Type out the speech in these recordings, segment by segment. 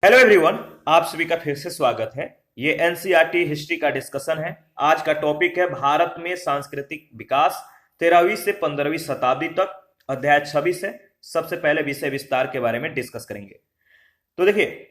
Hello everyone, आप सभी का फिर से स्वागत है। ये एनसीईआरटी हिस्ट्री का डिस्कशन है। आज का टॉपिक है भारत में सांस्कृतिक विकास 13वीं से 15वीं शताब्दी तक, अध्याय 26 है। सबसे पहले विषय विस्तार के बारे में डिस्कस करेंगे। तो देखिए,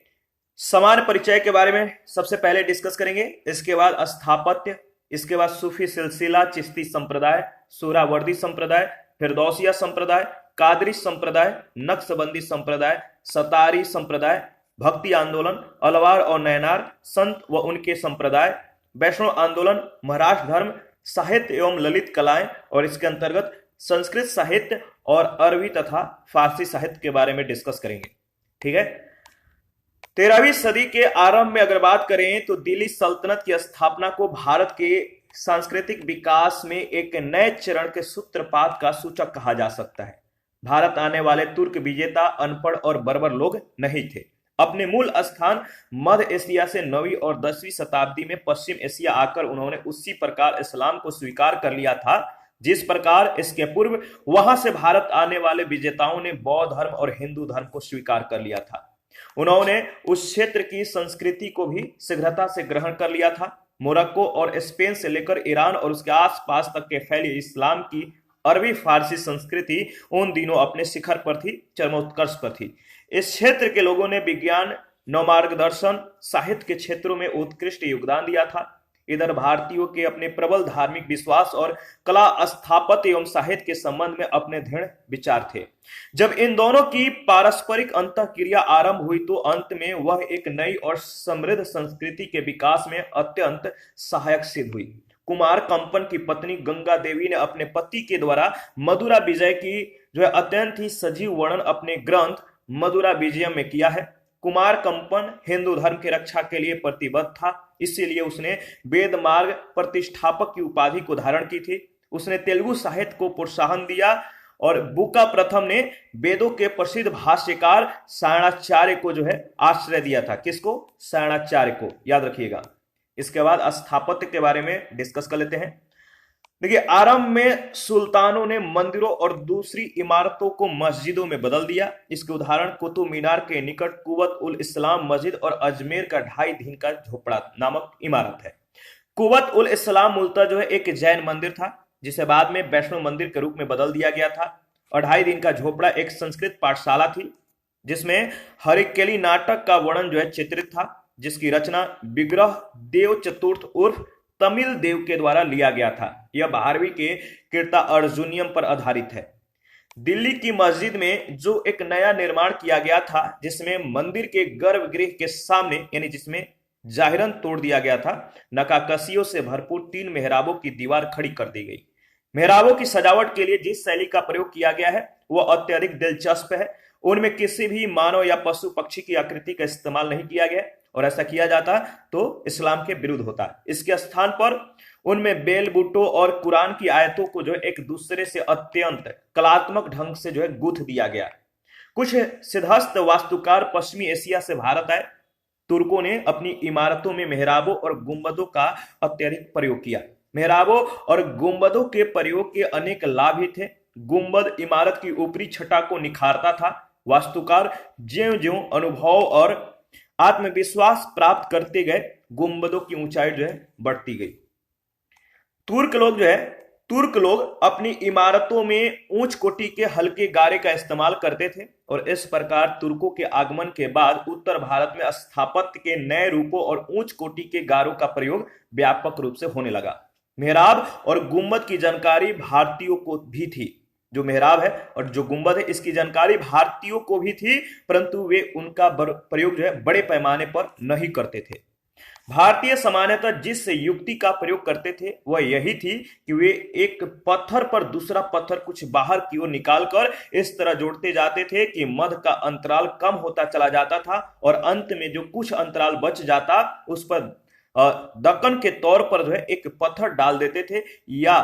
सामान्य परिचय के बारे में सबसे पहले डिस्कस करेंगे, इसके बाद स्थापत्य, इसके बाद सूफी सिलसिला, चिश्ती संप्रदाय, सोहरावर्दी संप्रदाय, फिरदौसिया संप्रदाय, कादरी संप्रदाय, नक्शबंदी संप्रदाय, सतारी संप्रदाय, भक्ति आंदोलन, अलवार और नयनार संत व उनके संप्रदाय, वैष्णव आंदोलन, महाराष्ट्र धर्म, साहित्य एवं ललित कलाएं, और इसके अंतर्गत संस्कृत साहित्य और अरबी तथा फारसी साहित्य के बारे में डिस्कस करेंगे। ठीक है। 13वीं सदी के आरंभ में अगर बात करें तो दिल्ली सल्तनत की स्थापना को भारत के सांस्कृतिक विकास में एक नए चरण के सूत्रपात का सूचक कहा जा सकता है। भारत आने वाले तुर्क विजेता अनपढ़ और बर्बर लोग नहीं थे। अपने मूल स्थान मध्य एशिया से 9वीं और 10वीं शताब्दी में पश्चिम एशिया आकर उन्होंने उसी प्रकार इस्लाम को स्वीकार कर लिया था जिस प्रकार इसके पूर्व वहां से भारत आने वाले विजेताओं ने बौद्ध धर्म और हिंदू धर्म को स्वीकार कर लिया था। उन्होंने उस क्षेत्र की संस्कृति को भी शीघ्रता से ग्रहण कर लिया था। मोरक्को और स्पेन से लेकर ईरान और उसके आसपास तक के फैली इस्लाम की अरबी फारसी संस्कृति उन दिनों अपने शिखर पर थी, चरमोत्कर्ष पर थी। इस क्षेत्र के लोगों ने विज्ञान, नवमार्गदर्शन, साहित्य के क्षेत्रों में उत्कृष्ट योगदान दिया था। इधर भारतीयों के अपने प्रबल धार्मिक विश्वास और कला, स्थापत्य एवं साहित्य के संबंध में अपने दृढ़ विचार थे। जब इन दोनों की पारस्परिक अंतःक्रिया आरंभ हुई तो अंत में वह एक नई और समृद्ध संस्कृति के विकास में अत्यंत सहायक सिद्ध हुई। कुमार कंपन की पत्नी गंगा देवी ने अपने पति के द्वारा मदुरा विजय की अत्यंत ही सजीव वर्णन अपने ग्रंथ मदुरा विजयम में किया है। कुमार कंपन हिंदू धर्म की रक्षा के लिए प्रतिबद्ध था, इसीलिए उसने वेद मार्ग प्रतिष्ठापक की उपाधि को धारण की थी। उसने तेलुगु साहित्य को प्रोत्साहन दिया और बुका प्रथम ने वेदों के प्रसिद्ध भाष्यकार सायणाचार्य को आश्रय दिया था। किसको? सायणाचार्य को, याद रखिएगा। इसके बाद स्थापत्य के बारे में डिस्कस कर लेते हैं। देखिए, आरंभ में सुल्तानों ने मंदिरों और दूसरी इमारतों को मस्जिदों में बदल दिया। इसके उदाहरण कुतुब मीनार के निकट कुवत उल इस्लाम मस्जिद और अजमेर का 2.5 दिन का झोपड़ा नामक इमारत है। कुवत उल इस्लाम मूलतः एक जैन मंदिर था जिसे बाद में वैष्णव मंदिर के रूप में बदल दिया गया था। और 2.5 दिन का झोपड़ा एक संस्कृत पाठशाला थी जिसमें हरिकेली नाटक का वर्णन चित्रित था, जिसकी रचना विग्रह देव चतुर्थ उर्फ तमिल देव के द्वारा लिया गया था। यह 12वीं के कीर्ता अर्जुनियम पर आधारित है। दिल्ली की मस्जिद में जो एक नया निर्माण किया गया था जिसमें मंदिर के गर्भगृह के सामने यानी जिसमें जाहिरन तोड़ दिया गया था, नक्काशियों से भरपूर 3 मेहराबों की दीवार खड़ी कर दी गई। मेहराबों की सजावट के लिए जिस शैली का प्रयोग किया गया है वह अत्यधिक दिलचस्प है। उनमें किसी भी मानव या पशु पक्षी की आकृति का इस्तेमाल नहीं किया गया, और ऐसा किया जाता तो इस्लाम के विरुद्ध होता। इसके स्थान पर उनमें बेल बूटों और कुरान की आयतों को एक दूसरे से अत्यंत कलात्मक ढंग से गूंथ दिया गया। कुछ सिद्धहस्त वास्तुकार पश्चिमी एशिया से भारत आए। तुर्कों ने अपनी इमारतों में मेहराबों और गुंबदों का अत्यधिक प्रयोग किया। मेहराबों और गुंबदों के प्रयोग के अनेक लाभ ही थे। गुंबद इमारत की ऊपरी छटा को निखारता था। वास्तुकार ज्यों-ज्यों अनुभव और आत्मविश्वास प्राप्त करते गए गुंबदों की ऊंचाई बढ़ती गई। तुर्क लोग अपनी इमारतों में ऊंच कोटि के हल्के गारे का इस्तेमाल करते थे, और इस प्रकार तुर्कों के आगमन के बाद उत्तर भारत में स्थापत्य के नए रूपों और ऊंच कोटि के गारों का प्रयोग व्यापक रूप से होने लगा। मेहराब और गुंबद की जानकारी भारतीयों को भी थी। जो मेहराब है और जो गुंबद है इसकी जानकारी भारतीयों को भी थी, परंतु वे उनका प्रयोग बड़े पैमाने पर नहीं करते थे। भारतीय सामान्यतः जिस युक्ति का प्रयोग करते थे वह यही थी कि वे एक पत्थर पर दूसरा पत्थर कुछ बाहर की ओर निकालकर इस तरह जोड़ते जाते थे कि मध्य का अंतराल कम होता चला जाता था, और अंत में जो कुछ अंतराल बच जाता उस पर दक्कन के तौर पर एक पत्थर डाल देते थे या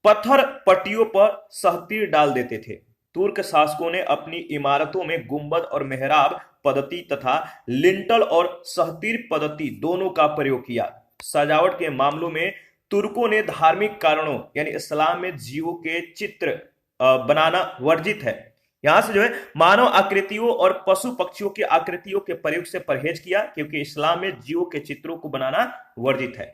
पत्थर पट्टियों पर सहतीर डाल देते थे। तुर्क शासकों ने अपनी इमारतों में गुंबद और मेहराब पद्धति तथा लिंटल और सहतीर पद्धति दोनों का प्रयोग किया। सजावट के मामलों में तुर्कों ने धार्मिक कारणों यानी इस्लाम में जीवों के चित्र बनाना वर्जित है, यहां से जो है मानव आकृतियों और पशु पक्षियों की आकृतियों के प्रयोग से परहेज किया, क्योंकि इस्लाम में जीवों के चित्रों को बनाना वर्जित है।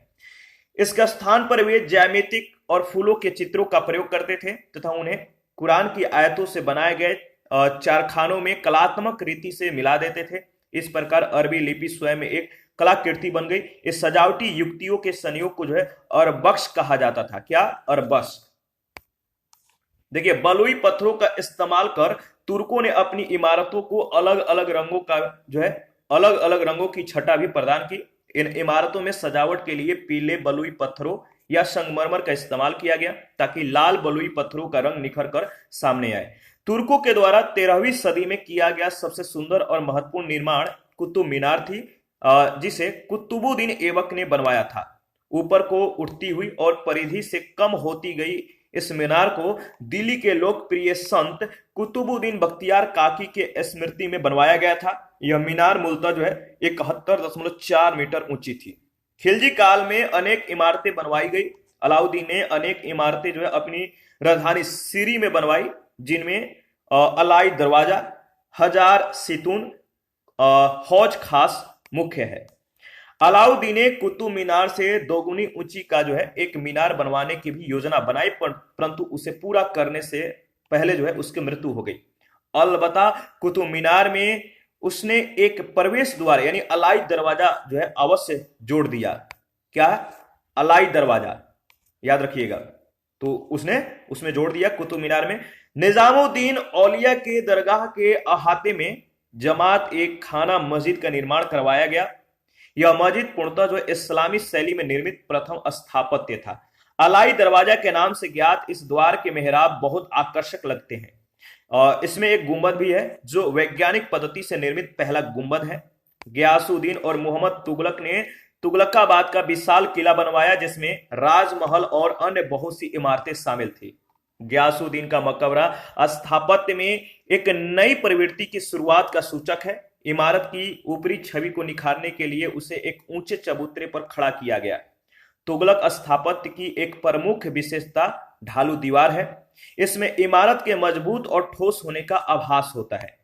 इसके स्थान पर वे ज्यामितिक और फूलों के चित्रों का प्रयोग करते थे तथा उन्हें कुरान की आयतों से बनाए गए चारखानों में कलात्मक रीति से मिला देते थे। इस प्रकार अरबी लिपि स्वयं एक कलाकृति बन गई। इस सजावटी युक्तियों के संयोग को जो है अरबक्श कहा जाता था। क्या? अरबक्श। देखिए, बलुई पत्थरों का इस्तेमाल कर तुर्कों ने अपनी इमारतों को अलग अलग रंगों का जो है अलग अलग रंगों की छटा भी प्रदान की। इन इमारतों में सजावट के लिए पीले बलुई पत्थरों या संगमरमर का इस्तेमाल किया गया, ताकि लाल बलुई पत्थरों का रंग निखर कर सामने आए। तुर्कों के द्वारा 13वीं सदी में किया गया सबसे सुंदर और महत्वपूर्ण निर्माण कुतुब मीनार थी, जिसे कुतुबुद्दीन ऐबक ने बनवाया था। ऊपर को उठती हुई और परिधि से कम होती गई इस मीनार को दिल्ली के लोकप्रिय संत कुतुबुद्दीन बख्तियार काकी के स्मृति में बनवाया गया था। यह मीनार मूलतः जो है 71.4 मीटर ऊंची थी। खिलजी काल में अनेक इमारतें बनवाई गई। अलाउद्दीन ने अनेक इमारतें जो है अपनी राजधानी सीरी में बनवाई, जिनमें अलाई दरवाजा, हजार सितून, हौज खास मुख्य है। अलाउद्दीन ने कुतुब मीनार से दोगुनी ऊंची का जो है एक मीनार बनवाने की भी योजना बनाई, परंतु उसे पूरा करने से पहले जो है उसकी मृत्यु हो गई। अलबत्ता कुतुब मीनार में उसने एक प्रवेश द्वार यानी अलाई दरवाजा जो है अवश्य जोड़ दिया। क्या? अलाई दरवाजा, याद रखिएगा। तो उसने उसमें जोड़ दिया कुतुब मीनार में। निजामुद्दीन औलिया के दरगाह के अहाते में जमात एक खाना मस्जिद का निर्माण करवाया गया। यह मस्जिद पूर्णतः जो इस्लामी शैली में निर्मित प्रथम स्थापत्य था। अलाई दरवाजा के नाम से ज्ञात इस द्वार के मेहराब बहुत आकर्षक लगते हैं। इसमें एक गुंबद भी है, जो वैज्ञानिक पद्धति से निर्मित पहला गुंबद है। गयासुद्दीन और मोहम्मद तुगलक ने तुगलकाबाद का विशाल किला बनवाया, जिसमें राजमहल और अन्य बहुत सी इमारतें शामिल थी। गयासुद्दीन का मकबरा स्थापत्य में एक नई प्रवृत्ति की शुरुआत का सूचक है। इमारत की ऊपरी छवि को निखारने के लिए उसे एक ऊंचे चबूतरे पर खड़ा किया गया। तुगलक स्थापत्य की एक प्रमुख विशेषता ढालू दीवार है। इसमें इमारत के मजबूत और ठोस होने का आभास होता है।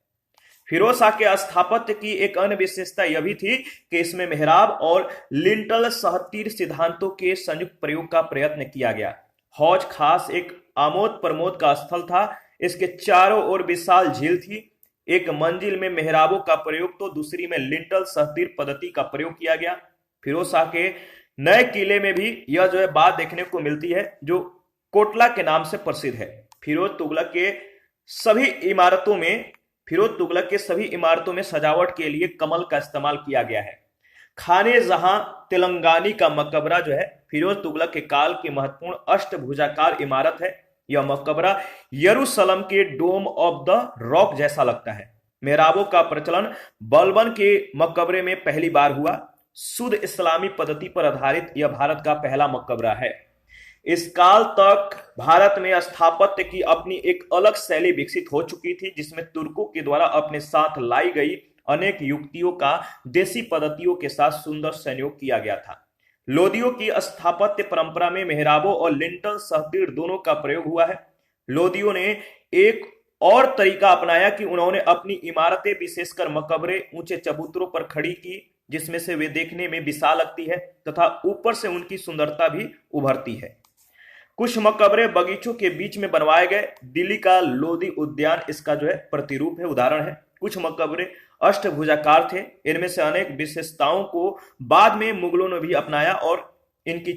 फिरोज शाह के स्थापत्य की एक अन्य विशेषता यह भी थी कि इसमें मेहराब और लिंटल सहतीर सिद्धांतों के संयुक्त प्रयोग का प्रयत्न किया गया। हौज खास एक आमोद प्रमोद का स्थल था। इसके चारों ओर विशाल झील थी। एक मंजिल में मेहराबों का प्रयोग तो दूसरी में लिंटल सहतीर पद्धति का प्रयोग किया गया। फिरोज शाह के नए किले में भी यह जो है बात देखने को मिलती है, जो कोटला के नाम से प्रसिद्ध है। फिरोज तुगलक के सभी इमारतों में सजावट के लिए कमल का इस्तेमाल किया गया है। खाने जहां तेलंगानी का मकबरा जो है फिरोज तुगलक के काल की महत्वपूर्ण अष्टभुजाकार इमारत है। यह मकबरा यरूशलेम के डोम ऑफ द रॉक जैसा लगता है। मेहराबों का प्रचलन बलबन के मकबरे में पहली बार हुआ। शुद्ध इस्लामी पद्धति पर आधारित यह भारत का पहला मकबरा है। इस काल तक भारत में स्थापत्य की अपनी एक अलग शैली विकसित हो चुकी थी, जिसमें तुर्कों के द्वारा अपने साथ लाई गई अनेक युक्तियों का देसी पद्धतियों के साथ सुंदर संयोग किया गया था। लोदियों की स्थापत्य परंपरा में मेहराबों और लिंटल सहतीर दोनों का प्रयोग हुआ है। लोदियों ने एक और तरीका अपनाया कि उन्होंने अपनी इमारतें विशेषकर मकबरे ऊंचे चबूतरों पर खड़ी की, जिसमें से वे देखने में विशाल लगती है तथा ऊपर से उनकी सुंदरता भी उभरती है। कुछ मकबरे बगीचों के बीच में बनवाए गए। दिल्ली का लोदी उद्यान इसका जो है प्रतिरूप है, उदाहरण है। कुछ मकबरे अष्टभुजाकार थे। इनमें से अनेक विशेषताओं को बाद में मुगलों ने भी अपनाया और इनकी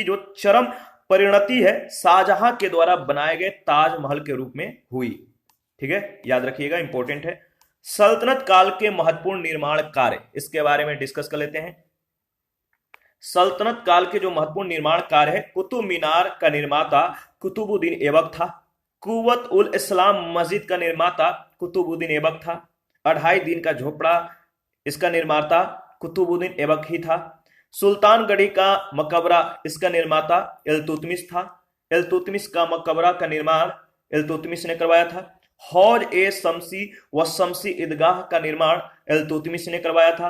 जो चरम परिणति है शाहजहां के द्वारा बनाए गए ताजमहल के रूप में हुई। ठीक है, याद रखिएगा, इंपॉर्टेंट है। सल्तनत काल के महत्वपूर्ण निर्माण कार्य, इसके बारे में डिस्कस कर लेते हैं। सल्तनत काल के जो महत्वपूर्ण निर्माण कार्य है, कुतुब मीनार का निर्माता कुतुबुद्दीन ऐबक था। कुव्वत उल इस्लाम मस्जिद का निर्माता कुतुबुद्दीन ऐबक था। 2.5 दिन का झोपड़ा, इसका निर्माता कुतुबुद्दीन ऐबक ही था। सुल्तानगढ़ी का मकबरा, इसका निर्माता इल्तुतमिश था। इल्तुतमिश का मकबरा का निर्माण इल्तुतमिश ने करवाया था। हौज ए शमसी व शमसी ईदगाह का निर्माण इल्तुतमिश ने करवाया था।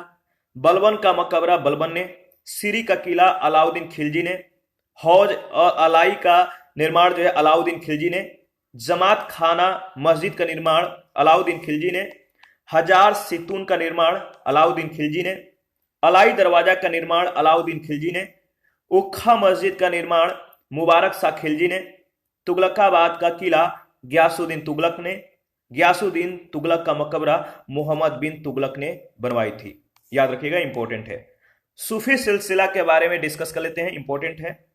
बलबन का मकबरा बलबन ने। सीरी का किला अलाउद्दीन खिलजी ने। हौज अलाई का निर्माण जो है अलाउद्दीन खिलजी ने। जमात खाना मस्जिद का निर्माण अलाउद्दीन खिलजी ने, हजार सितून का निर्माण अलाउद्दीन खिलजी ने, अलाई दरवाजा का निर्माण अलाउद्दीन खिलजी ने, उखा मस्जिद का निर्माण मुबारक शाह खिलजी ने, तुगलकाबाद का किला गयासुद्दीन तुगलक ने, गयासुद्दीन तुगलक का मकबरा मोहम्मद बिन तुगलक ने बनवाई थी। याद रखिएगा, इंपॉर्टेंट है। सूफी सिलसिला के बारे में डिस्कस कर लेते हैं, इंपॉर्टेंट है।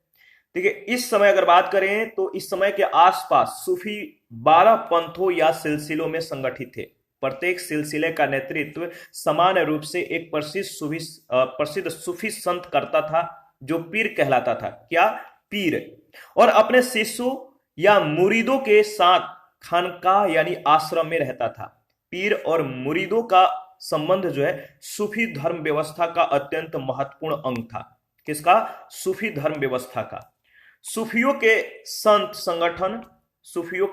ठीक है, इस समय अगर बात करें तो इस समय के आसपास सूफी 12 पंथों या सिलसिलों में संगठित थे। प्रत्येक सिलसिले का नेतृत्व समान रूप से एक प्रसिद्ध सूफी संत करता था, जो पीर कहलाता था। क्या? पीर। और अपने शिष्यों या मुरीदों के साथ खानकाह यानी आश्रम में रहता था। पीर और मुरीदों का संबंध जो है सूफी धर्म व्यवस्था का अत्यंत महत्वपूर्ण अंग था। किसका? सूफी धर्म व्यवस्था का। सूफियों के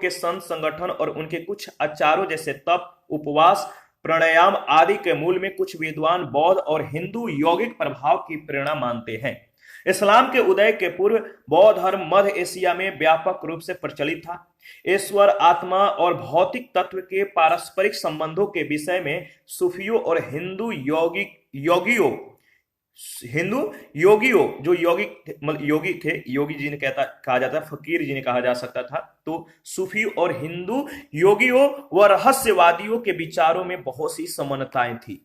संत संगठन और उनके कुछ आचारों जैसे तप, उपवास, प्राणायाम आदि के मूल में कुछ विद्वान बौद्ध और हिंदू यौगिक प्रभाव की प्रेरणा मानते हैं। इस्लाम के उदय के पूर्व बौद्ध धर्म मध्य एशिया में व्यापक रूप से प्रचलित था। ईश्वर, आत्मा और भौतिक तत्व के पारस्परिक संबंधों के विषय में सूफियों और हिंदू योगियों जो योगी थे, योगी जी ने कहा जाता है, फकीर जी ने कहा जा सकता था। तो सूफी और हिंदू योगियों व रहस्यवादियों के विचारों में बहुत सी समानताएं थी।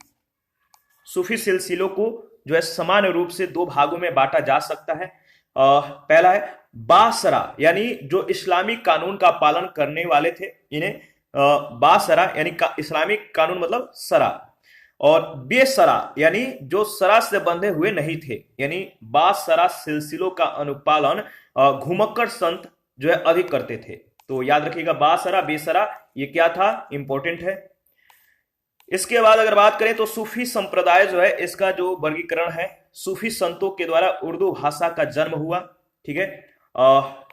सूफी सिलसिलों को जो है समान रूप से दो भागों में बांटा जा सकता है। पहला है बासरा, यानी जो इस्लामिक कानून का पालन करने वाले थे, इन्हें बासरा यानी इस्लामिक कानून मतलब सरा, और बेसरा यानी जो सरा से बंधे हुए नहीं थे, यानी बासरा सिलसिलों का अनुपालन घुमक्कड़ संत जो है अधिक करते थे। तो याद रखिएगा, बासरा बेसरा ये क्या था, इंपॉर्टेंट है। इसके बाद अगर बात करें तो सूफी संप्रदाय जो है, इसका जो वर्गीकरण है, सूफी संतों के द्वारा उर्दू भाषा का जन्म हुआ। ठीक है, आप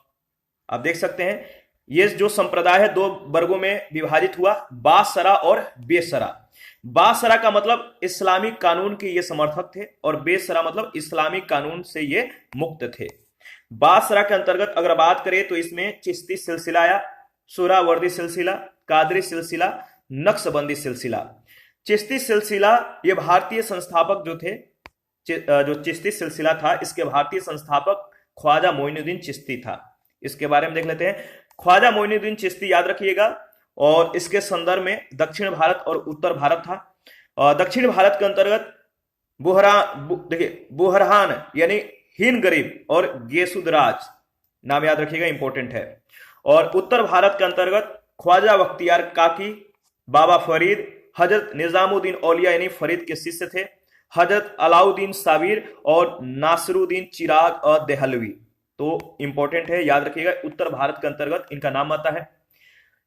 देख सकते हैं ये जो संप्रदाय है दो वर्गों में विभाजित हुआ, बासरा और बेसरा। बासरा का मतलब इस्लामिक कानून के ये समर्थक थे, और बेसरा मतलब इस्लामिक कानून से ये मुक्त थे। बासरा के अंतर्गत अगर बात करें तो इसमें चिश्ती सिलसिला आया, सुहरावर्दी सिलसिला, कादरी सिलसिला, नक्शबंदी सिलसिला। चिश्ती सिलसिला ये भारतीय संस्थापक जो थे, जो चिश्ती सिलसिला था, इसके भारतीय संस्थापक ख्वाजा मोइनुद्दीन चिश्ती था। इसके बारे में देख लेते हैं। ख्वाजा मोइनुद्दीन चिश्ती याद रखिएगा, और इसके संदर्भ में दक्षिण भारत और उत्तर भारत था। दक्षिण भारत के अंतर्गत बुहरहान यानी हिन गरीब और गेसुदराज नाम याद रखिएगा, इंपॉर्टेंट है। और उत्तर भारत के अंतर्गत ख्वाजा बख्तियार काकी, बाबा फरीद, हजरत निजामुद्दीन औलिया यानी फरीद के शिष्य थे, हजरत अलाउद्दीन साबिर और नासिरुद्दीन चिराग और देहलवी। तो इंपॉर्टेंट है, याद रखिएगा, उत्तर भारत के अंतर्गत इनका नाम आता है।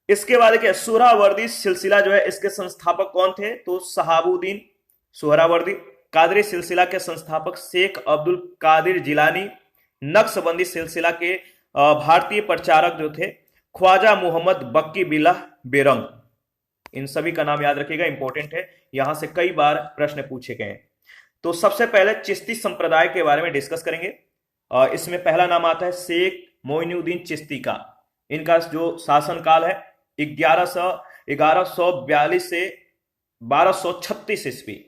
इसके बाद क्या, सुहरावर्दी सिलसिला जो है, इसके संस्थापक कौन थे? तो शहाबुद्दीन सुहरावर्दी। कादरी सिलसिला के संस्थापक शेख अब्दुल कादिर जिलानी। नक्शबंदी सिलसिला के भारतीय प्रचारक जो थे ख्वाजा मोहम्मद बक्की बिल्लाह बेरंग। इन सभी का नाम याद रखिएगा, इंपॉर्टेंट है, यहां से कई बार प्रश्न पूछे गए हैं। तो सबसे पहले चिश्ती संप्रदाय के बारे में डिस्कस करेंगे। इसमें पहला नाम आता है शेख मोइनुद्दीन चिश्ती का। इनका जो शासनकाल है 1142 से 1236 ईस्वी।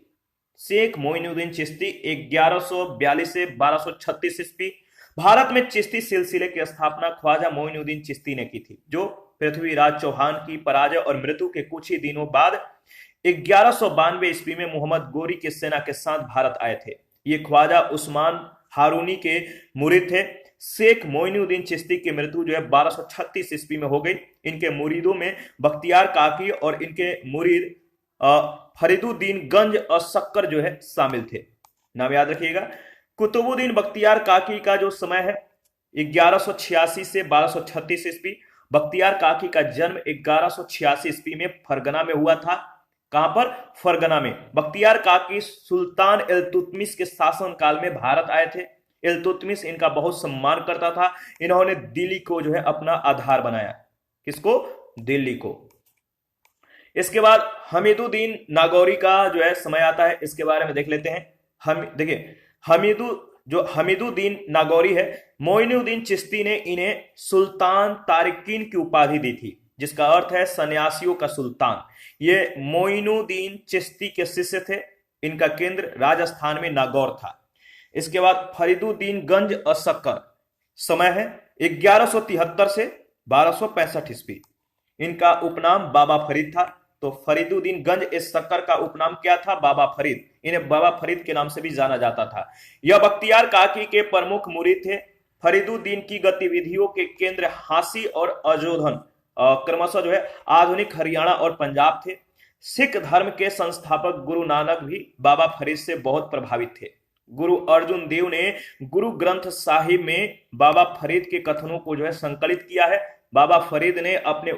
शेख मोइनुद्दीन चिश्ती 1142 से 1236 ईस्वी। भारत में चिश्ती सिलसिले की स्थापना ख्वाजा मोइनुद्दीन चिश्ती ने की थी, जो पृथ्वीराज चौहान की पराजय और मृत्यु के कुछ ही दिनों बाद 1192 ईस्वी में मोहम्मद गोरी की सेना के साथ भारत आए थे। ये ख्वाजा उस्मान हारूनी के मुरीद थे। शेख मोइनुद्दीन चिश्ती की मृत्यु जो है 1236 ईस्वी में हो गई। इनके मुरीदों में बख्तियार काकी और इनके मुरीद फरीदुद्दीन गंज और शक्कर जो है शामिल थे। नाम याद रखिएगा। कुतुबुद्दीन बख्तियार काकी का जो समय है 1186 से 1236 ईस्वी। बख्तियार काकी का जन्म 1186 ईस्वी में फरगना में हुआ था। कहां पर? फरगना में। बख्तियार काकी सुल्तान इल्तुतमिश के शासन काल में भारत आए थे। इल्तुतमिश इनका बहुत सम्मान करता था। इन्होंने दिल्ली को जो है अपना आधार बनाया। किसको? दिल्ली को। इसके बाद हमीदुद्दीन नागौरी का जो है समय आता है। इसके बारे में देख लेते हैं। देखिए जो हमीदुद्दीन नागौरी है, मोइनुद्दीन चिश्ती ने इन्हें सुल्तान तारिकीन की उपाधि दी थी, जिसका अर्थ है सन्यासियों का सुल्तान। ये मोइनुद्दीन चिश्ती के शिष्य थे। इनका केंद्र राजस्थान में नागौर था। इसके बाद फरीदुद्दीन गंज असक्कर, समय है 1173 से 1265 ईस्वी। इनका उपनाम बाबा फरीद था। तो फरीदुद्दीन गंज इस शक्कर का उपनाम क्या था? बाबा फरीद। इन्हें बाबा फरीद के नाम से भी जाना जाता था। यह बख्तियार काकी के प्रमुख मुरीद थे। फरीदुद्दीन की गतिविधियों के केंद्र हांसी और अजोधन क्रमशः जो है आधुनिक हरियाणा और पंजाब थे। सिख धर्म के संस्थापक गुरु नानक भी बाबा फरीद से बहुत प्रभावित थे। गुरु अर्जुन देव ने गुरु ग्रंथ साहिब में बाबा फरीद के कथनों को जो है संकलित किया है। बाबा फरीद ने अपने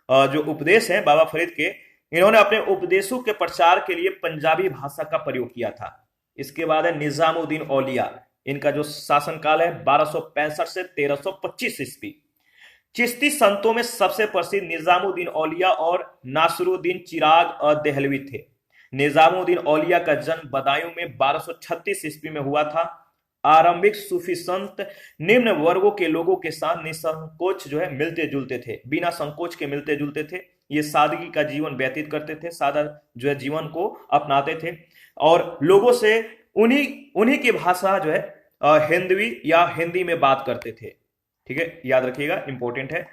जो उपदेश है बाबा फरीद के, इन्होंने अपने उपदेशों के प्रचार के लिए पंजाबी भाषा का प्रयोग किया था। इसके बाद है निजामुद्दीन औलिया। इनका जो शासनकाल है 1265 से 1325 ईस्वी। चिश्ती संतों में सबसे प्रसिद्ध निजामुद्दीन औलिया और नासरुद्दीन चिराग देहलवी थे। निजामुद्दीन औलिया का जन्म बदायूं में 1236 ईस्वी में हुआ था। आरंभिक सूफी संत निम्न वर्गों के लोगों के साथ निसंकोच जो है मिलते जुलते थे, बिना संकोच के मिलते जुलते थे। ये सादगी का जीवन व्यतीत करते थे, सादा जो है जीवन को अपनाते थे और लोगों से उन्हीं की भाषा जो है हिंदवी या हिंदी में बात करते थे। ठीक है, याद रखिएगा, इंपॉर्टेंट है।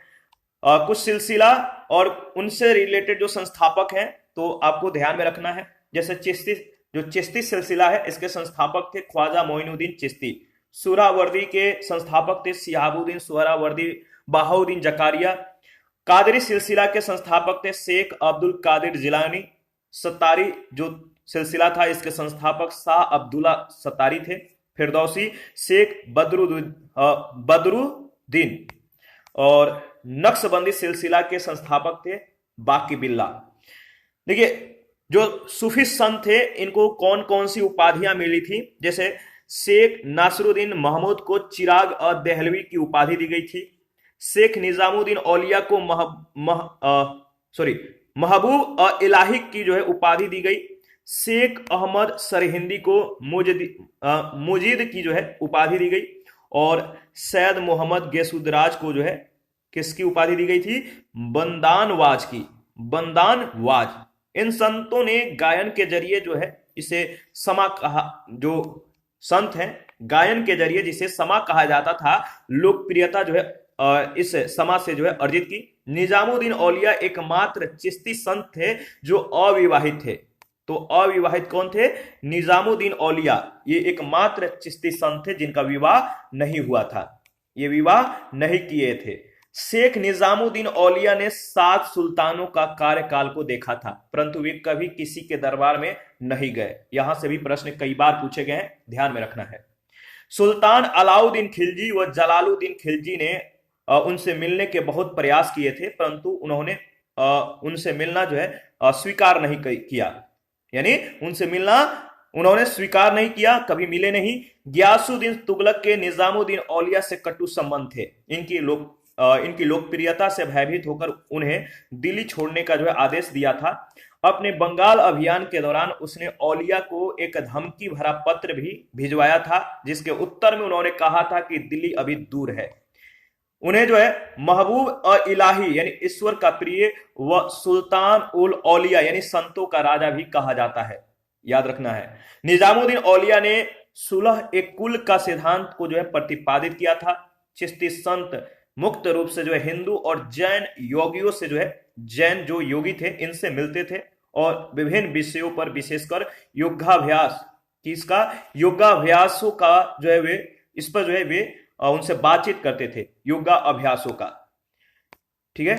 कुछ सिलसिला और उनसे रिलेटेड जो संस्थापक हैं तो आपको ध्यान में रखना है। जैसे चिश्ती सिलसिला है, इसके संस्थापक थे ख्वाजा मोइनुद्दीन चिश्ती। सुहरावर्दी के संस्थापक थे शिहाबुद्दीन सुहरावर्दी, बहाउद्दीन जकारिया। कादरी सिलसिला के संस्थापक थे शेख अब्दुल कादिर जिलानी। सत्तारी जो सिलसिला था, इसके संस्थापक शाह अब्दुल्ला सत्तारी थे। फिरदौसी शेख बदरुद्दीन और नक्शबंदी सिलसिला के संस्थापक थे बाकी बिल्ला। देखिए, जो सूफी संत थे इनको कौन कौन सी उपाधियां मिली थी? जैसे शेख नासरुद्दीन महमूद को चिराग देहलवी की उपाधि दी गई थी। शेख निजामुद्दीन औलिया को महबूब इलाही की जो है उपाधि दी गई। शेख अहमद सरहिंदी को मुजीद की जो है उपाधि दी गई और सैयद मोहम्मद गेसुदराज को जो है किसकी उपाधि दी गई थी? बंदानवाज की। बंदानवाज। इन संतों ने गायन के जरिए जो है इसे समा कहा, जो संत हैं गायन के जरिए जिसे समा कहा जाता था, लोकप्रियता जो है इस समा से जो है अर्जित की। निजामुद्दीन औलिया एकमात्र चिश्ती संत थे जो अविवाहित थे। तो अविवाहित कौन थे? निजामुद्दीन औलिया। ये एकमात्र चिश्ती संत थे जिनका विवाह नहीं हुआ था, ये विवाह नहीं किए थे। शेख निजामुद्दीन औलिया ने 7 सुल्तानों का कार्यकाल को देखा था, परंतु वे कभी किसी के दरबार में नहीं गए। यहां से भी प्रश्न कई बार पूछे गए हैं, ध्यान में रखना है। सुल्तान अलाउद्दीन खिलजी व जलालुद्दीन खिलजी ने उनसे मिलने के बहुत प्रयास किए थे, परंतु उन्होंने उनसे मिलना जो है स्वीकार नहीं किया। यानी उनसे मिलना उन्होंने स्वीकार नहीं किया, कभी मिले नहीं। गियासुद्दीन तुगलक के निजामुद्दीन औलिया से कटु संबंध थे। इनकी लोकप्रियता से भयभीत होकर उन्हें दिल्ली छोड़ने का जो है आदेश दिया था। अपने बंगाल अभियान के दौरान उसने औलिया को एक धमकी भरा पत्र भी भिजवाया था, जिसके उत्तर में उन्होंने कहा था कि दिल्ली अभी दूर है। उन्हें जो है महबूब इलाही यानी ईश्वर का प्रिय व सुल्तान उल औलिया यानी संतों का राजा भी कहा जाता है, याद रखना है। निजामुद्दीन औलिया ने सुलह एक कुल का सिद्धांत को जो है प्रतिपादित किया था। चिश्ती संत मुक्त रूप से जो है हिंदू और जैन योगियों से जो है, जैन जो योगी थे इनसे मिलते थे और विभिन्न विषयों पर विशेषकर योगाभ्यास योगाभ्यासों का जो है वे इस पर जो है वे उनसे बातचीत करते थे, योगा अभ्यासों का। ठीक है,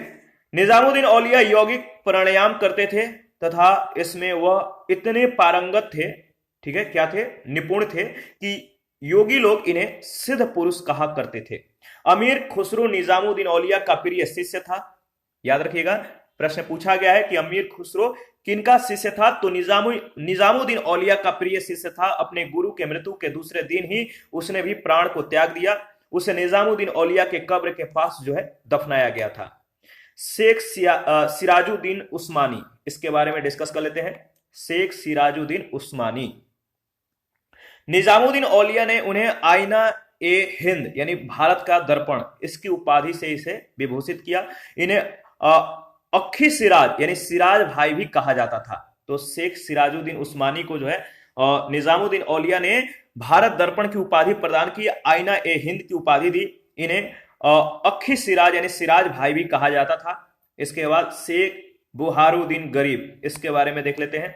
निजामुद्दीन औलिया यौगिक प्राणायाम करते थे तथा इसमें वह इतने पारंगत थे, ठीक है, क्या थे? निपुण थे कि योगी लोग इन्हें सिद्ध पुरुष कहा करते थे। अमीर खुसरो निजामुद्दीन औलिया का प्रिय शिष्य था। याद रखिएगा, प्रश्न पूछा गया है कि अमीर खुसरो किनका शिष्य था? तो निजामुद्दीन औलिया का प्रिय शिष्य था। अपने गुरु के मृत्यु के दूसरे दिन ही उसने भी प्राण को त्याग दिया। उसे निजामुद्दीन औलिया के कब्र के पास जो है दफनाया गया था। शेख सिराजुद्दीन उस्मानी, इसके बारे में डिस्कस कर लेते हैं। शेख सिराजुद्दीन उस्मानी निजामुद्दीन औलिया ने उन्हें आईना ए हिंद यानी भारत का दर्पण इसकी उपाधि से इसे विभूषित किया। इन्हें अक्खी सिराज यानी सिराज भाई भी कहा जाता था। तो शेख सिराजुद्दीन उस्मानी को जो है निजामुद्दीन औलिया ने भारत दर्पण की उपाधि प्रदान की, आईना ए हिंद की उपाधि दी। इन्हें अक्खी सिराज यानी सिराज भाई भी कहा जाता था। इसके बाद शेख बुहारुद्दीन गरीब, इसके बारे में देख लेते हैं।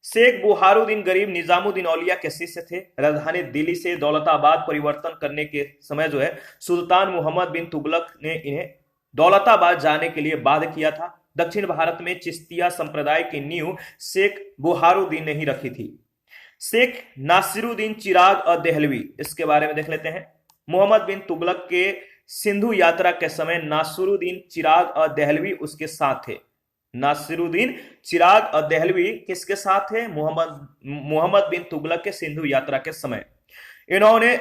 शेख बुहारुद्दीन गरीब निजामुद्दीन औलिया के शिष्य थे। राजधानी दिल्ली से दौलताबाद परिवर्तन करने के समय जो है सुल्तान मोहम्मद बिन तुगलक ने इन्हें दौलताबाद जाने के लिए बाध्य किया था। दक्षिण भारत में चिश्तिया संप्रदाय की नींव शेख बुहारुद्दीन ने ही रखी थी। शेख नासिरुद्दीन चिराग और देहलवी, इसके बारे में देख लेते हैं। मोहम्मद बिन तुगलक के सिंधु यात्रा के समय नासिरुद्दीन चिराग और देहलवी उसके साथ थे। नासिरुद्दीन चिराग और देहलवी किसके साथ थे? मोहम्मद बिन तुगलक के सिंधु यात्रा के समय। इन्होंने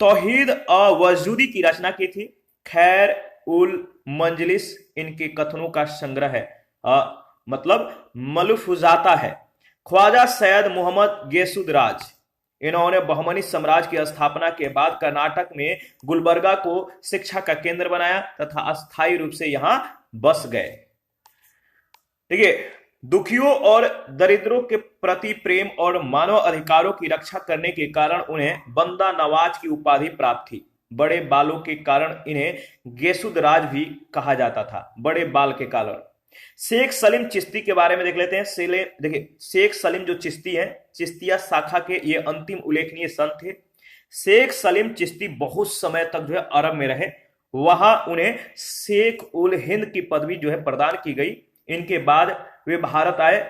तौहीद और वजूदी की रचना की थी। खैर उल मंजलिस इनके कथनों का संग्रह है, मतलब मलफूजाता है। ख्वाजा सैयद मोहम्मद गेसुदराज, इन्होंने बहमनी साम्राज्य की स्थापना के बाद कर्नाटक में गुलबर्गा को शिक्षा का केंद्र बनाया तथा अस्थायी रूप से यहां बस गए। देखिए, दुखियों और दरिद्रों के प्रति प्रेम और मानव अधिकारों की रक्षा करने के कारण उन्हें बंदा नवाज की उपाधि प्राप्त थी। बड़े बालों के कारण इन्हें गेसुदराज भी कहा जाता था, बड़े बाल के कारण। शेख सलीम चिश्ती के बारे में देख लेते हैं। देखिए, शेख सलीम जो चिश्ती है, चिश्तिया शाखा के ये अंतिम उल्लेखनीय संत थे। शेख सलीम चिश्ती बहुत समय तक जो है अरब में रहे। वहां उन्हें शेख उल हिंद की पदवी जो है प्रदान की गई। इनके बाद वे भारत आए।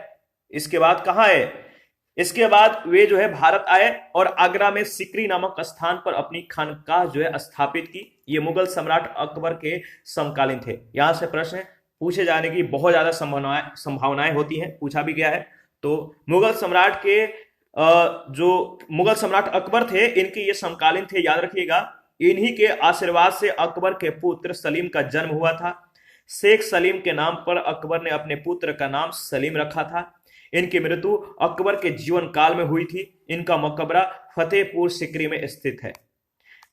इसके बाद कहां आए? इसके बाद वे जो है भारत आए और आगरा में सिकरी नामक स्थान पर अपनी खानकाह जो है स्थापित की। ये मुगल सम्राट अकबर के समकालीन थे। यहां से प्रश्न पूछे जाने की बहुत ज्यादा संभावनाएं होती हैं, पूछा भी गया है। तो मुगल सम्राट के जो मुगल सम्राट अकबर थे, इनके ये समकालीन थे, याद रखिएगा। इन्हीं के आशीर्वाद से अकबर के पुत्र सलीम का जन्म हुआ था। शेख सलीम के नाम पर अकबर ने अपने पुत्र का नाम सलीम रखा था। इनकी मृत्यु अकबर के जीवन काल में हुई थी। इनका मकबरा फतेहपुर सिकरी में स्थित है।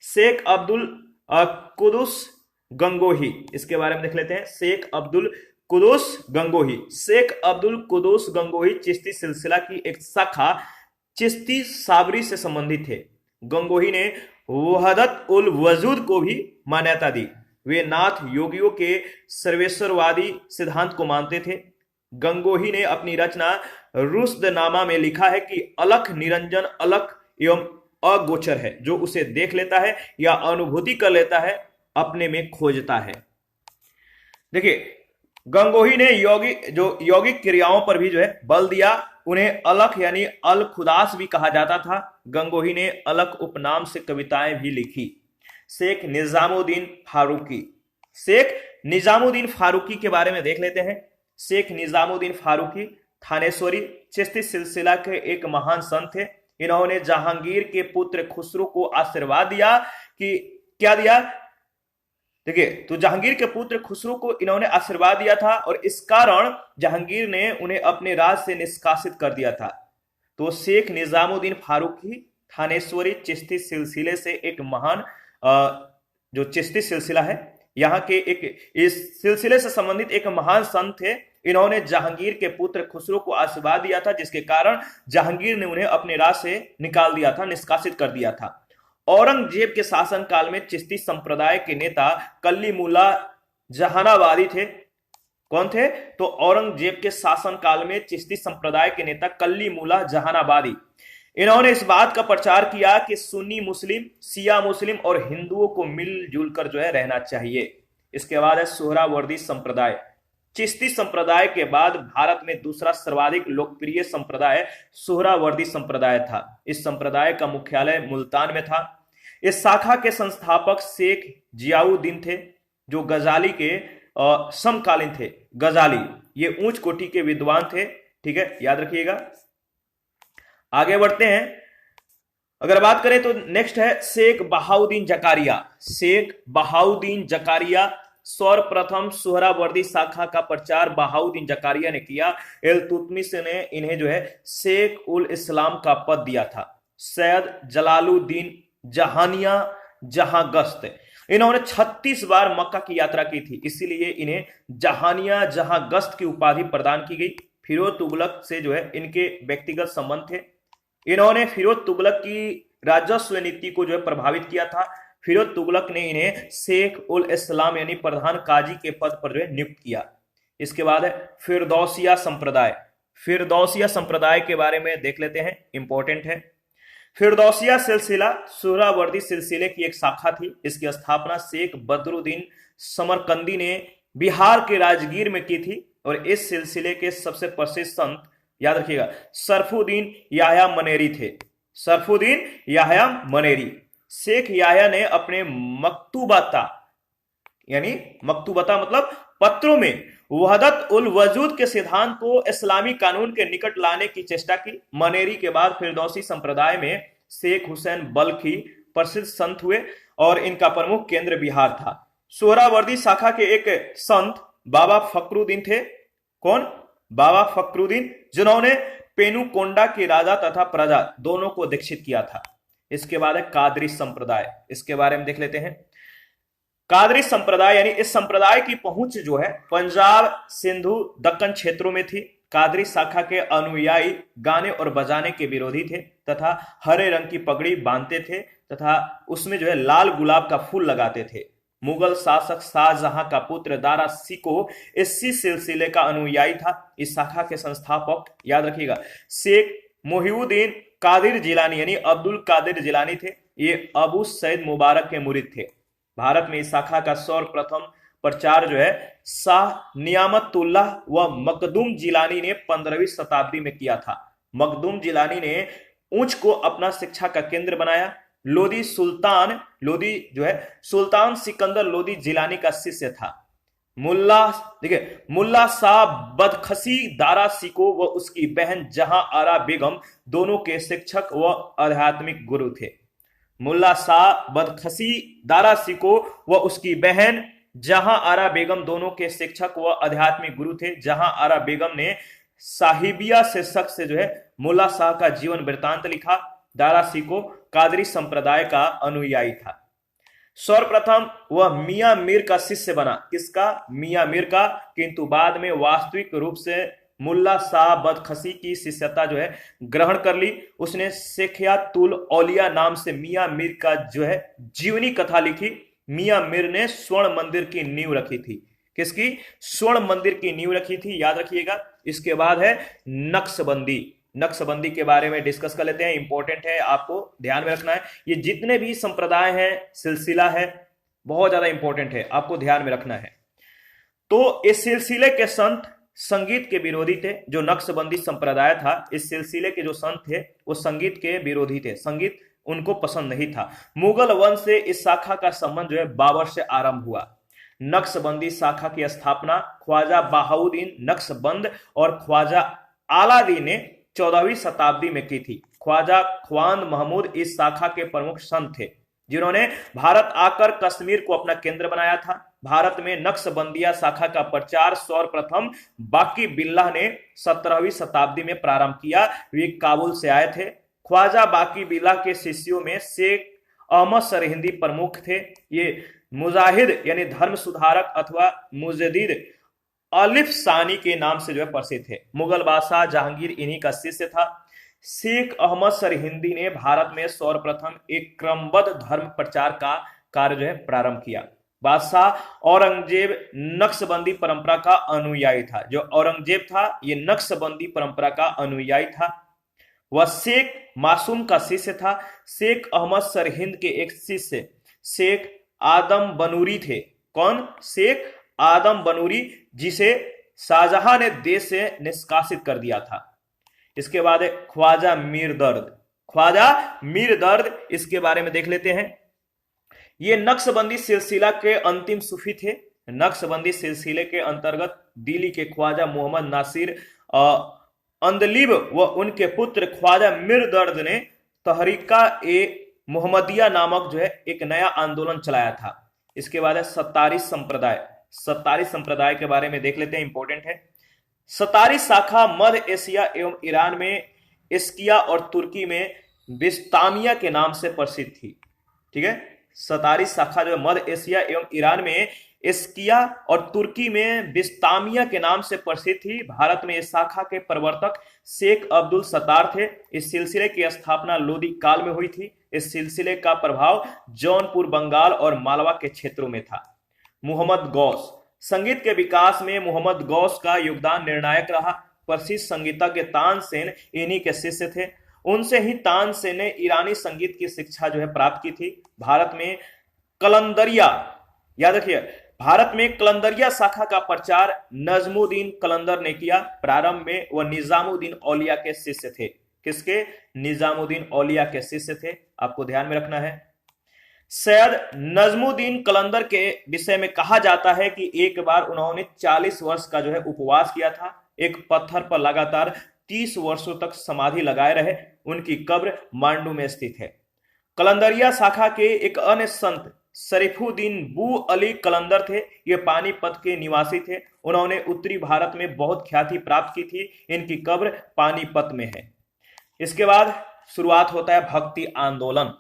शेख अब्दुल कुदुस गंगोही, इसके बारे में देख लेते हैं। शेख अब्दुल कुदुस गंगोही, शेख अब्दुल कुदुस गंगोही चिश्ती सिलसिला की एक शाखा चिश्ती साबरी से संबंधित थे। गंगोही ने वहदत उल वजूद को भी मान्यता दी। वे नाथ योगियों के सर्वेश्वरवादी सिद्धांत को मानते थे। गंगोही ने अपनी रचना रुश्दनामा में लिखा है कि अलख निरंजन अलख एवं अगोचर है। जो उसे देख लेता है या अनुभूति कर लेता है, अपने में खोजता है। देखिए, गंगोही ने यौगिक क्रियाओं पर भी जो है बल दिया। उन्हें अलख यानी अल खुदास भी कहा जाता था। गंगोही ने अलख उपनाम से कविताएं भी लिखी। शेख निजामुद्दीन फारूकी, शेख निजामुद्दीन फारूकी के बारे में देख लेते हैं। शेख निजामुद्दीन फारूकी थानेश्वरी चिश्ती सिलसिला के एक महान संत थे। इन्होंने जहांगीर के पुत्र खुसरो को आशीर्वाद दिया कि क्या दिया? देखिए, तो जहांगीर के पुत्र खुसरो को इन्होंने आशीर्वाद दिया था और इस कारण जहांगीर ने उन्हें अपने राज से निष्कासित कर दिया था। तो शेख निजामुद्दीन फारूकी थानेश्वरी चिश्ती सिलसिले से एक महान जो चिश्ती सिलसिला है, यहाँ के एक इस सिलसिले से संबंधित एक महान संत थे। इन्होंने जहांगीर के पुत्र खुसरो को आशीर्वाद दिया था, जिसके कारण जहांगीर ने उन्हें अपने राज से निकाल दिया था, निष्कासित कर दिया था। औरंगजेब के शासन काल में चिश्ती संप्रदाय के नेता कलीमुल्ला जहानाबादी थे। कौन थे? तो औरंगजेब के शासन काल में चिश्ती संप्रदाय के नेता कलीमुल्ला जहानाबादी। इन्होंने इस बात का प्रचार किया कि सुन्नी मुस्लिम, शिया मुस्लिम और हिंदुओं को मिलजुल कर जो है रहना चाहिए। इसके बाद है सोहरावर्दी संप्रदाय। चिश्ती संप्रदाय के बाद भारत में दूसरा सर्वाधिक लोकप्रिय संप्रदाय सोहरावर्दी संप्रदाय था। इस संप्रदाय का मुख्यालय मुल्तान में था। इस शाखा के संस्थापक शेख जियाउद्दीन थे, जो गजाली के समकालीन थे। गजाली ये उच्च कोटि के विद्वान थे। ठीक है, याद रखिएगा। आगे बढ़ते हैं। अगर बात करें तो नेक्स्ट है शेख बहाउद्दीन जकारिया। शेख बहाउद्दीन जकारिया सर्वप्रथम सोहरावर्दी शाखा का प्रचार बहाउद्दीन जकारिया ने किया। इल्तुतमिश ने इन्हें जो है शेख उल इस्लाम का पद दिया था। सैयद जलालुद्दीन जहानिया जहां गश्त। इन्होंने 36 बार मक्का की यात्रा की थी, इसीलिए इन्हें जहानिया जहां गश्त की उपाधि प्रदान की गई। फिरोज तुगलक से जो है इनके व्यक्तिगत संबंध थे। इन्होंने फिरोज तुगलक की राजस्व नीति को जो है प्रभावित किया था। फिरोज तुगलक ने इन्हें शेख उल इस्लाम यानी प्रधान काजी के पद पर जो है नियुक्त किया। इसके बाद है फिरदौसिया संप्रदाय। फिरदौसिया संप्रदाय के बारे में देख लेते हैं, इंपॉर्टेंट है। फिरदौसिया सिलसिला सुहरावर्दी सिलसिले की एक शाखा थी। इसकी स्थापना शेख बदरुद्दीन समरकंदी ने बिहार के राजगीर में की थी और इस सिलसिले के सबसे प्रसिद्ध संत, याद रखिएगा, सरफुद्दीन याह्या मनेरी थे। सरफुद्दीन याह्या मनेरी। शेख याह्या ने अपने मकतूबता यानी मकतूबता मतलब पत्रों में वहदत उल वजूद के सिद्धांत को इस्लामी कानून के निकट लाने की चेष्टा की। मनेरी के बाद फिरदौसी संप्रदाय में शेख हुसैन बल्खी प्रसिद्ध संत हुए और इनका प्रमुख केंद्र बिहार था। सोहरावर्दी शाखा के एक संत बाबा फखरुद्दीन थे। कौन? बाबा फखरुद्दीन, जिन्होंने पेनुकोंडा के राजा तथा प्रजा दोनों को दीक्षित किया था। इसके बाद है कादरी संप्रदाय। इसके बारे में देख लेते हैं। कादरी संप्रदाय यानी इस संप्रदाय की पहुंच जो है पंजाब, सिंधु, दक्कन क्षेत्रों में थी। कादरी शाखा के अनुयायी गाने और बजाने के विरोधी थे तथा हरे रंग की पगड़ी बांधते थे तथा उसमें जो है लाल गुलाब का फूल लगाते थे। मुगल शासक शाहजहां का पुत्र दारा सिको इसी सिलसिले का अनुयायी था। इस शाखा के संस्थापक, याद रखिएगा, शेख मोहिउद्दीन कादिर जिलानी यानी अब्दुल कादिर जिलानी थे। ये अबू सैद मुबारक के मुरीद थे। भारत में इस शाखा का सर्वप्रथम प्रचार जो है शाह नियामतुल्लाह व मखदूम जिलानी ने 15वीं शताब्दी में किया था। मखदूम जिलानी ने ऊंच को अपना शिक्षा का केंद्र बनाया। लोदी जो है सुल्तान सिकंदर लोदी जिलानी का शिष्य था। मुल्ला शाह बदखसी दारा सिको व उसकी बहन जहां आरा बेगम दोनों के शिक्षक व आध्यात्मिक गुरु थे। मुल्ला शाह बदखसी दारा सिको व उसकी बहन जहां आरा बेगम दोनों के शिक्षक व आध्यात्मिक गुरु थे। जहां आरा बेगम ने साहिबिया शीर्षक से जो है मुल्ला शाह का जीवन वृत्तांत लिखा। दारा सिको कादरी संप्रदाय का अनुयायी था। सर्वप्रथम वह मियां मीर का शिष्य बना। किसका? मियां मीर का। किंतु बाद में वास्तविक रूप से मुल्ला शाह बदखसी की शिष्यता जो है ग्रहण कर ली। उसने शेखियातुल औलिया नाम से मियां मीर का जो है जीवनी कथा लिखी। मियां मीर ने स्वर्ण मंदिर की नींव रखी थी। किसकी? स्वर्ण मंदिर की नींव रखी थी, याद रखिएगा। इसके बाद है नक्शबंदी। नक्शबंदी के बारे में डिस्कस कर लेते हैं, इंपॉर्टेंट है, आपको ध्यान में रखना है। ये जितने भी संप्रदाय हैं, सिलसिला है, बहुत ज्यादा इंपॉर्टेंट है, आपको ध्यान में रखना है। तो इस सिलसिले के संत संगीत के विरोधी थे। जो नक्शबंदी संप्रदाय था, इस सिलसिले के जो संत थे वो संगीत के विरोधी थे। संगीत उनको पसंद नहीं था। मुगल वंश से इस शाखा का संबंध जो है बाबर से आरंभ हुआ। नक्शबंदी शाखा की स्थापना ख्वाजा बहाउद्दीन नक्शबंद और ख्वाजा आलादीन ने 14वीं शताब्दी में की थी। ख्वाजा ख्वांद महमूद इस शाखा के प्रमुख संत थे, जिन्होंने भारत आकर कश्मीर को अपना केंद्र बनाया था। भारत में नक्शबंदिया शाखा का प्रचार सर्वप्रथम बाकी बिल्लाह ने 17वीं शताब्दी में प्रारंभ किया। वे काबुल से आए थे। ख्वाजा बाकी बिल्लाह के शिष्यों में शेख अहमद सरहिंदी प्रमुख थे। ये मुजाहिद यानी धर्म सुधारक अथवा मुजद्दिद अलिफ सानी के नाम से जो है प्रसिद्ध थे। मुगल बादशाह जहांगीर इन्हीं का शिष्य था। शेख अहमद सरहिंदी ने भारत में सर्वप्रथम एक क्रमबद्ध धर्म प्रचार का कार्य जो है प्रारंभ किया। बादशाह औरंगजेब नक्शबंदी परंपरा का अनुयायी था। जो औरंगजेब था ये नक्शबंदी परंपरा का अनुयायी था। वह शेख मासूम का शिष्य था। शेख अहमद सरहिंद के एक शिष्य शेख आदम बनूरी थे। कौन? शेख आदम बनूरी, जिसे शाहजहां ने देश से निष्कासित कर दिया था। इसके बाद है ख्वाजा मीर दर्द। ख्वाजा मीर दर्द, इसके बारे में देख लेते हैं। ये नक्शबंदी सिलसिला के अंतिम सूफी थे। नक्शबंदी सिलसिले के अंतर्गत दिल्ली के ख्वाजा मोहम्मद नासिर अंदलीब व उनके पुत्र ख्वाजा मीर दर्द ने तहरीका ए मोहम्मदिया नामक जो है एक नया आंदोलन चलाया था। इसके बाद है सत्तारी संप्रदाय। सत्तारी संप्रदाय के बारे में देख लेते हैं, इंपॉर्टेंट है। सत्तारी शाखा मध्य एशिया एवं ईरान में, एस्किया और तुर्की में बिस्तामिया के नाम से प्रसिद्ध थी। ठीक है, सतारी शाखा जो है मध्य एशिया एवं ईरान में एस्किया और तुर्की में बिस्तामिया के नाम से प्रसिद्ध थी। भारत में इस शाखा के प्रवर्तक शेख अब्दुल सत्तार थे। इस सिलसिले की स्थापना लोदी काल में हुई थी। इस सिलसिले का प्रभाव जौनपुर, बंगाल और मालवा के क्षेत्रों में था। मोहम्मद गौस, संगीत के विकास में मोहम्मद गौस का योगदान निर्णायक रहा। प्रसिद्ध संगीतज्ञ तानसेन इन्हीं के शिष्य थे। उनसे ही तानसेन ने ईरानी संगीत की शिक्षा जो है प्राप्त की थी। भारत में कलंदरिया, याद रखिए, भारत में कलंदरिया शाखा का प्रचार नजमुद्दीन कलंदर ने किया। प्रारंभ में वह निजामुद्दीन औलिया के शिष्य थे। किसके? निजामुद्दीन औलिया के शिष्य थे, आपको ध्यान में रखना है। सैयद नजमुद्दीन कलंदर के विषय में कहा जाता है कि एक बार उन्होंने 40 वर्ष का जो है उपवास किया था। एक पत्थर पर लगातार 30 वर्षों तक समाधि लगाए रहे। उनकी कब्र मांडू में स्थित है। कलंदरिया शाखा के एक अन्य संत शरीफुद्दीन बू अली कलंदर थे। ये पानीपत के निवासी थे। उन्होंने उत्तरी भारत में बहुत ख्याति प्राप्त की थी। इनकी कब्र पानीपत में है। इसके बाद शुरुआत होता है भक्ति आंदोलन।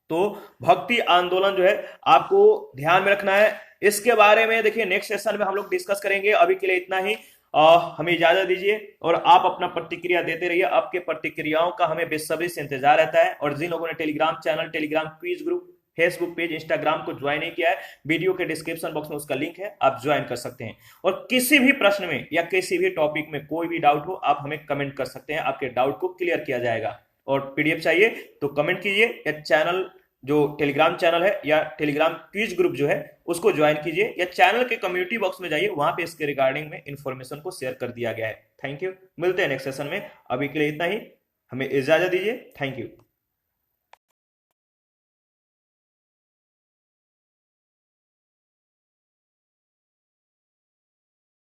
तो भक्ति आंदोलन जो है आपको ध्यान में रखना है। इसके बारे में देखिए नेक्स्ट सेशन में हम लोग डिस्कस करेंगे। अभी के लिए इतना ही। हमें इजाजत दीजिए और आप अपना प्रतिक्रिया देते रहिए। आपके प्रतिक्रियाओं का हमें बेसब्री से इंतजार रहता है। और जिन लोगों ने Telegram channel, Telegram quiz group, Facebook page, Instagram को ज्वाइन नहीं किया है, वीडियो के डिस्क्रिप्शन बॉक्स में उसका लिंक है, आप ज्वाइन कर सकते हैं। और किसी भी प्रश्न में या किसी भी टॉपिक में कोई भी डाउट हो, आप हमें कमेंट कर सकते हैं। आपके डाउट को क्लियर किया जाएगा। और पीडीएफ चाहिए तो कमेंट कीजिए, या चैनल जो टेलीग्राम चैनल है या टेलीग्राम क्विज ग्रुप जो है उसको ज्वाइन कीजिए, या चैनल के कम्युनिटी बॉक्स में जाइए, वहां पे इसके रिगार्डिंग में इंफॉर्मेशन को शेयर कर दिया गया है। Thank you. मिलते हैं नेक्स्ट सेशन में। अभी के लिए इतना ही। हमें इजाजत दीजिए। Thank you.